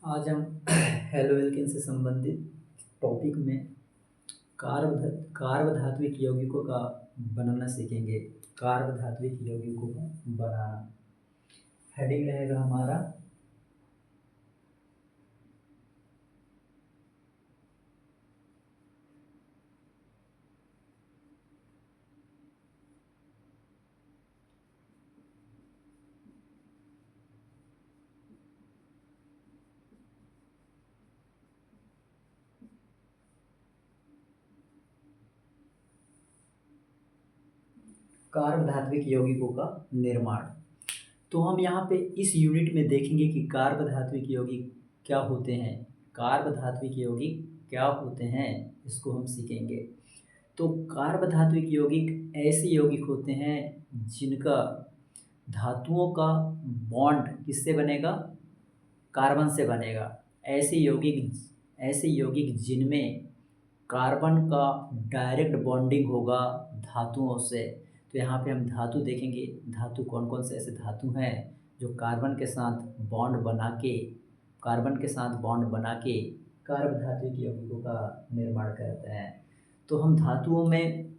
आज हम halo alkane से संबंधित टॉपिक में कार्बधात्विक यौगिकों का बनाना सीखेंगे। कार्बधात्विक यौगिकों का बनाना हेडिंग रहेगा हमारा कार्बधात्विक यौगिकों का निर्माण। तो हम यहाँ पे इस यूनिट में देखेंगे कि कार्बधात्विक यौगिक क्या होते हैं। कार्बधात्विक यौगिक क्या होते हैं इसको हम सीखेंगे। तो कार्बधात्विक यौगिक ऐसे यौगिक होते हैं जिनका धातुओं का बॉन्ड किससे बनेगा, कार्बन से बनेगा। ऐसे यौगिक जिनमें कार्बन का डायरेक्ट बॉन्डिंग होगा धातुओं से। तो यहाँ पे हम धातु देखेंगे, धातु कौन कौन से ऐसे धातु हैं जो कार्बन के साथ बॉन्ड बना के कार्बधात्विक यौगिकों का निर्माण करते हैं। तो हम धातुओं में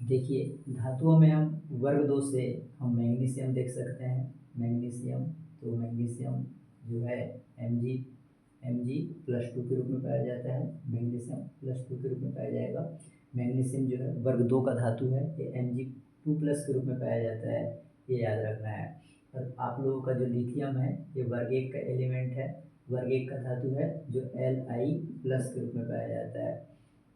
देखिए, धातुओं में हम वर्ग 2 से हम मैग्नीशियम देख सकते हैं। मैग्नीशियम, तो मैग्नीशियम जो है Mg+2 के रूप में पाया जाता है। मैग्नीशियम +2 के रूप में पाया जाएगा। मैग्नीशियम जो है वर्ग 2 का धातु है, ये Mg2+ के रूप में पाया जाता है, ये याद रखना है। और आप लोगों का जो लिथियम है ये वर्ग 1 का एलिमेंट है, वर्ग 1 का धातु है जो Li+ के रूप में पाया जाता है,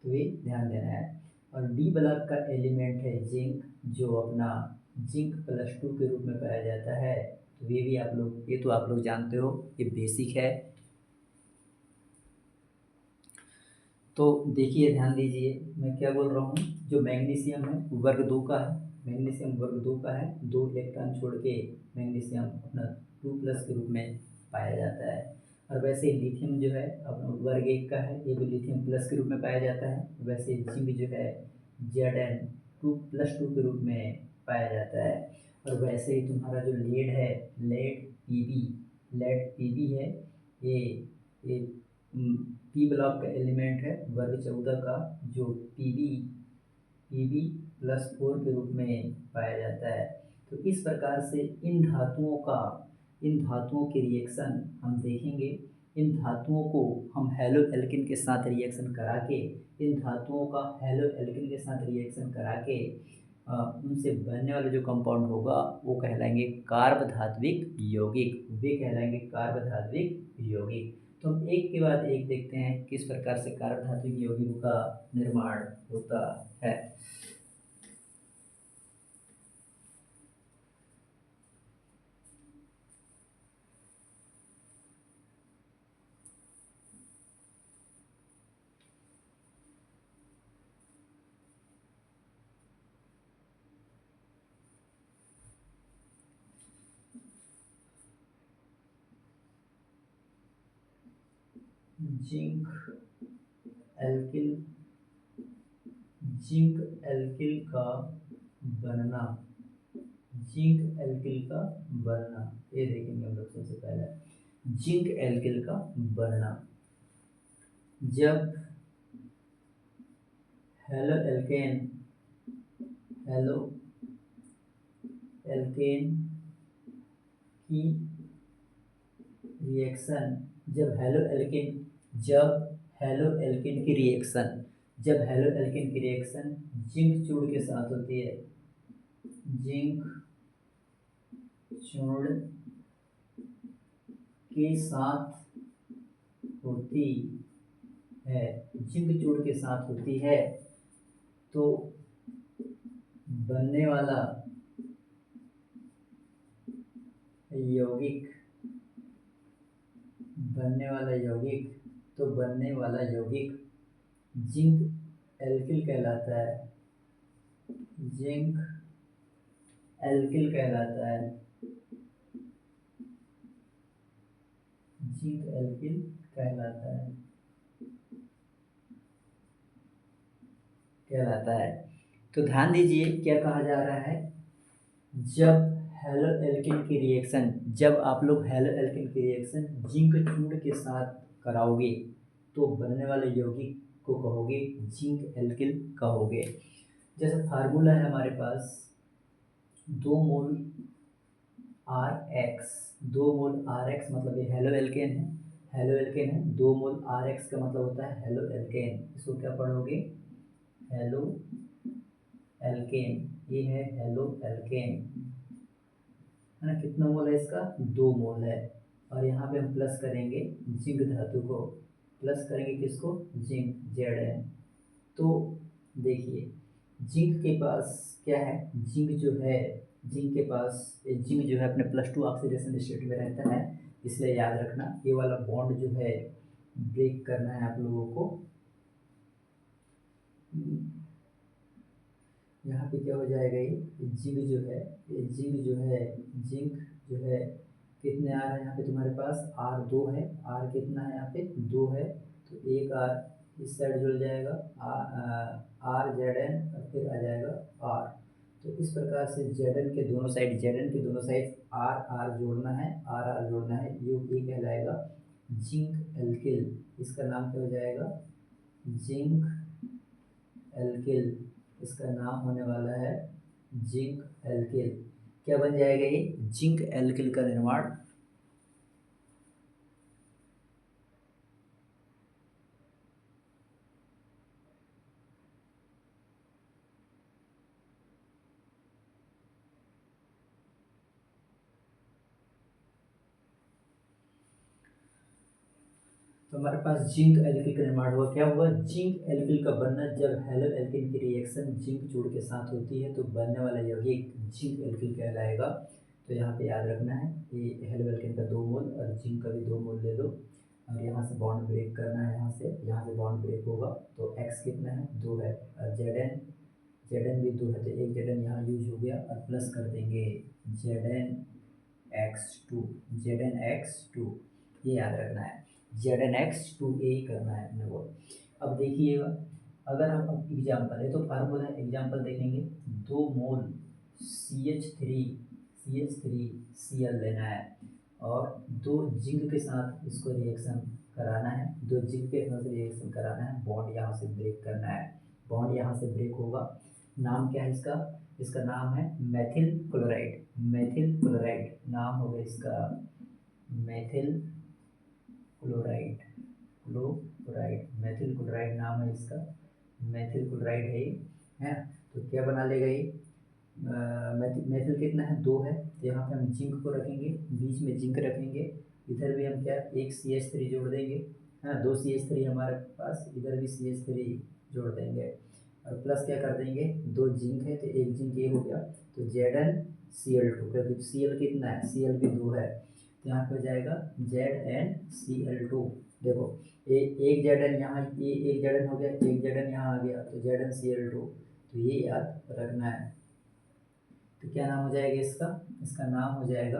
तो ये ध्यान देना है। और डी ब्लॉक का एलिमेंट है जिंक, जो अपना Zn+2 के रूप में पाया जाता है। तो ये तो आप लोग जानते हो, ये बेसिक है। तो देखिए, ध्यान दीजिए मैं क्या बोल रहा हूँ। जो मैग्नीशियम है वर्ग 2 का है, मैग्नीशियम वर्ग 2 का है, 2 इलेक्ट्रॉन छोड़ के मैग्नीशियम अपना 2+ के रूप में पाया जाता है। और वैसे लिथियम जो है अपना वर्ग 1 का है, ये भी लिथियम प्लस के रूप में पाया जाता है। वैसे जिंक जो है Zn2+2 के रूप में पाया जाता है। और वैसे ही तुम्हारा जो लेड है, लेड Pb है, ये पी ब्लॉक का एलिमेंट है वर्ग 14 का, जो Pb+4 के रूप में पाया जाता है। तो इस प्रकार से इन धातुओं के रिएक्शन हम देखेंगे। इन धातुओं को हम हेलो एल्केन के साथ रिएक्शन करा के, उनसे बनने वाला जो कंपाउंड होगा वो कहलाएंगे कार्बधात्विक यौगिक, तो हम एक के बाद एक देखते हैं किस प्रकार से कार्बधात्विक यौगिकों का निर्माण होता है। जिंक एल्किल का बनना, ये देखेंगे हम लोग। सबसे पहले जिंक एल्किल का बनना, जब हेलो एल्केन की रिएक्शन, जब हेलो एल्केन की रिएक्शन जिंक चूड़ के साथ होती है, जिंक चूड़ के साथ होती है, तो बनने वाला यौगिक जिंक एल्किल कहलाता है। कहलाता है। तो ध्यान दीजिए क्या कहा जा रहा है। जब हेलो एल्केन की रिएक्शन, जब आप लोग हेलो एल्केन की रिएक्शन जिंक चूर्ण के साथ कराओगे तो बनने वाले यौगिक को कहोगे जिंक एल्किल कहोगे। जैसे फार्मूला है हमारे पास 2 mole R X, 2 mole R X मतलब ये हेलो एल्केन है, हेलो एल्केन है। 2 मोल आर एक्स का मतलब होता है हेलो एल्केन, इसको क्या पढ़ोगे हेलो एल्केन, ये है हेलो एल्केन, है ना। कितना मोल है इसका 2 मोल है। और यहाँ पे हम प्लस करेंगे जिंक धातु को, प्लस करेंगे किसको जिंक Zn। तो देखिए जिंक के पास क्या है, जिंक जो है, जिंक के पास जिंक जो है अपने +2 ऑक्सीडेशन स्टेट में रहता है, इसलिए याद रखना ये वाला बॉन्ड जो है ब्रेक करना है आप लोगों को। यहाँ पे क्या हो जाएगा, ये जिंक जो है, ये जिंक जो है, जिंक जो है कितने आर है यहाँ पे तुम्हारे पास R2 है, R कितना है यहाँ पे 2 है, तो एक R इस साइड जुड़ जाएगा R Zn और फिर आ जाएगा R। तो इस प्रकार से Zn के दोनों साइड, Zn के दोनों साइड R R जोड़ना है, R R जोड़ना है, ये कहलाएगा जिंक एल्किल। इसका नाम क्या हो जाएगा जिंक एल्किल, इसका नाम होने वाला है जिंक एल्किल। क्या बन जाएगा ये जिंक एल्किल का निर्माण। तो हमारे पास जिंक एल्किल का निर्माण हुआ, क्या हुआ जिंक एल्किल का बनना, जब हेलो एल्किन की रिएक्शन जिंक चूड़ के साथ होती है तो बनने वाला यौगिक जिंक एल्किल कहलाएगा। तो यहाँ पे याद रखना है ये हेलो एल्किन का 2 मोल और जिंक का भी 2 मोल ले लो, और यहाँ से बॉन्ड ब्रेक करना है, यहाँ से बॉन्ड ब्रेक होगा तो x कितना है 2 है, और Zn भी 2 है, तो एक Zn यहाँ यूज हो गया और प्लस कर देंगे Zn x2, ये याद रखना है Zn x2 यही करना है अपने को। अब देखिएगा अगर हम अब एग्जाम्पल है तो फार्मूला एग्जाम्पल देखेंगे 2 मोल CH3Cl लेना है और 2 जिंक के साथ इसको रिएक्शन कराना है, 2 जिंक के साथ रिएक्शन कराना है, बॉन्ड यहाँ से ब्रेक करना है, बॉन्ड यहाँ से ब्रेक होगा। नाम क्या है इसका, इसका नाम है मेथिल क्लोराइड, मेथिल क्लोराइड नाम होगा इसका मेथिल क्लोराइड, मेथिल क्लोराइड नाम है इसका, मेथिल क्लोराइड है। तो क्या बना लेगा ये मेथिल कितना है 2 है, तो यहाँ पे हम जिंक को रखेंगे, बीच में जिंक रखेंगे, इधर भी हम क्या एक CH3 जोड़ देंगे, है ना, 2 CH3 हमारे पास, इधर भी CH3 जोड़ देंगे और प्लस क्या कर देंगे 2 जिंक है तो एक जिंक ये हो गया, तो ZnCl2, क्योंकि Cl कितना है Cl भी 2 है, तो यहाँ पे हो जाएगा ZnCl2। देखो एक Zn यहाँ, ये एक Zn हो गया, एक Zn यहाँ आ गया तो ZnCl2, तो ये याद रखना है। तो क्या नाम हो जाएगा इसका, इसका नाम हो जाएगा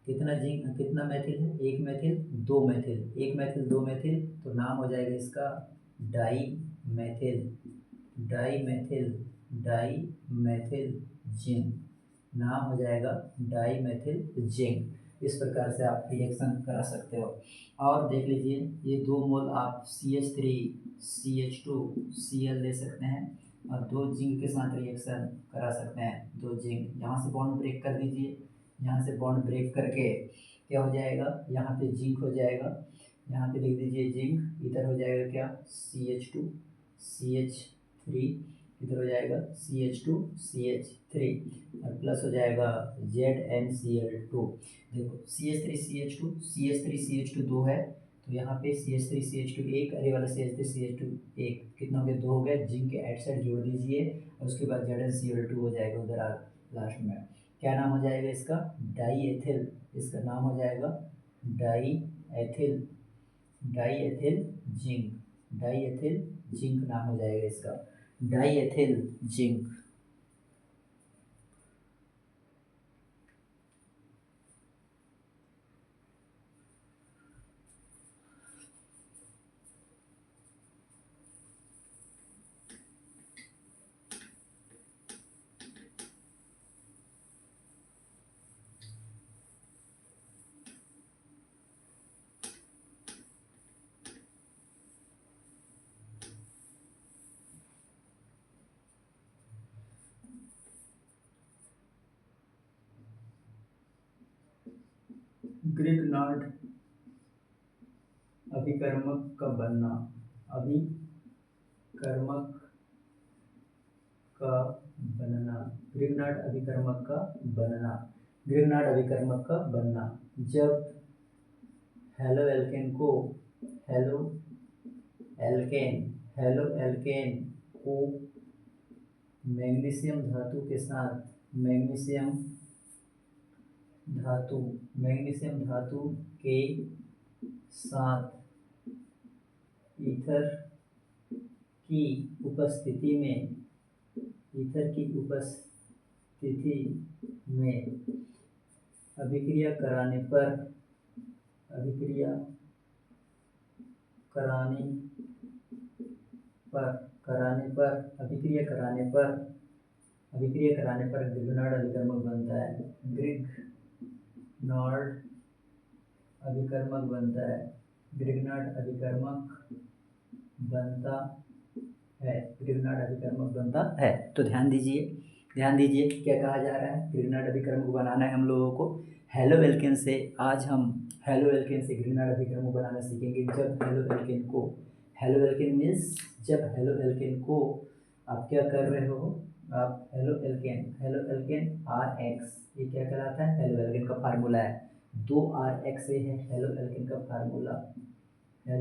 कितना जिंक कितना मेथिल है, एक मेथिल 2 मेथिल, एक मेथिल 2 मेथिल, तो नाम हो जाएगा इसका dimethyl, dimethyl, dimethyl zinc, नाम हो जाएगा डाई मेथिल जिंक। इस प्रकार से आप रिएक्शन करा सकते हो। और देख लीजिए ये 2 मोल आप CH3 CH2 Cl ले सकते हैं और 2 जिंक के साथ रिएक्शन करा सकते हैं, 2 जिंक, यहाँ से बॉन्ड ब्रेक कर दीजिए, यहाँ से बॉन्ड ब्रेक करके क्या हो जाएगा यहाँ पे जिंक हो जाएगा, यहाँ पे लिख दीजिए जिंक, इधर हो जाएगा क्या CH2 CH3, इधर हो जाएगा CH2CH3 और प्लस हो जाएगा ZnCl2। देखो CH3CH2 2 है, तो यहाँ पे CH3CH2 1, अरे वाला CH3CH2 1 कितना हो गया 2 हो गया, जिंक के एट साइड जोड़ दीजिए और उसके बाद ZnCl2 हो जाएगा उधर लास्ट में। क्या नाम हो जाएगा इसका डाई एथिल, इसका नाम हो जाएगा die ethyl, die ethyl zinc, die ethyl zinc नाम हो जाएगा इसका डाई एथिल जिंक। ग्रिग्नार्ड अभिकर्मक का बनना, अभिकर्मक का बनना, ग्रिग्नार्ड अभिकर्मक का बनना, ग्रिग्नार्ड अभिकर्मक का बनना। जब हेलोएल्केन को मैग्नीशियम धातु के साथ मैग्नीशियम धातु के साथ ईथर की उपस्थिति में अभिक्रिया कराने पर अभिक्रिया कराने पर ग्रिग्नार्ड अभिकर्मक बनता है, ग्रिग्नार्ड अभिकर्मक बनता है। तो ध्यान दीजिए क्या कहा जा रहा है, ग्रिग्नार्ड अभिकर्मक बनाना है हम लोगों को। हेलोएल्केन से आज हम हेलोएल्केन से ग्रिग्नार्ड अभिकर्मक बनाना सीखेंगे। जब हेलोएल्केन को आप क्या कर रहे हो, आप हेलोएल्केन RX, ये क्या कहलाता है, हेलोएल्केन का फार्मूला है 2RX, ये है हेलोएल्केन का फार्मूला, ये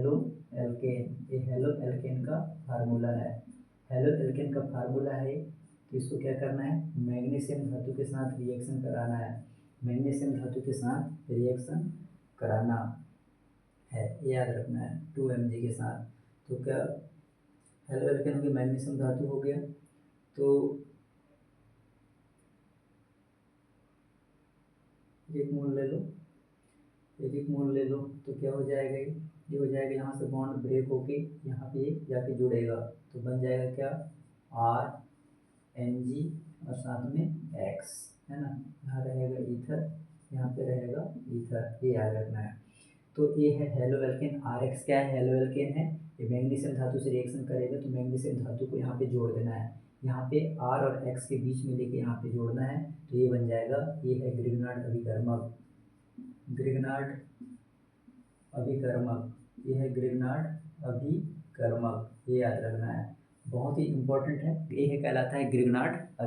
हेलोएल्केन का फार्मूला है। तो इसको क्या करना है, मैग्नीशियम धातु के साथ रिएक्शन कराना है, याद रखना है 2Mg के साथ। तो क्या हेलोएल्केन हो गया, मैग्नीशियम धातु हो गया, तो एक मोल ले लो, तो क्या हो जाएगा, ये हो जाएगा, यहाँ से बॉन्ड ब्रेक होके यहाँ पे जाके जुड़ेगा, तो बन जाएगा क्या RMg और साथ में X, है ना, यहाँ रहेगा ईथर, यहाँ पे रहेगा ईथर, ये याद रखना है। तो ये है हेलोएल्केन। RX क्या है, हेलोएल्केन है, ये मैग्नीशियम धातु से रिएक्शन करेगा, तो मैग्नीशियम धातु को यहाँ पे जोड़ देना है, यहाँ पे R और X के बीच में लेके यहाँ पे जोड़ना है, तो ये बन जाएगा, ये है ग्रिग्नार्ड अभिकर्मक, ये याद रखना है, बहुत ही इंपॉर्टेंट है, ये है कहलाता है ग्रिग्नार्ड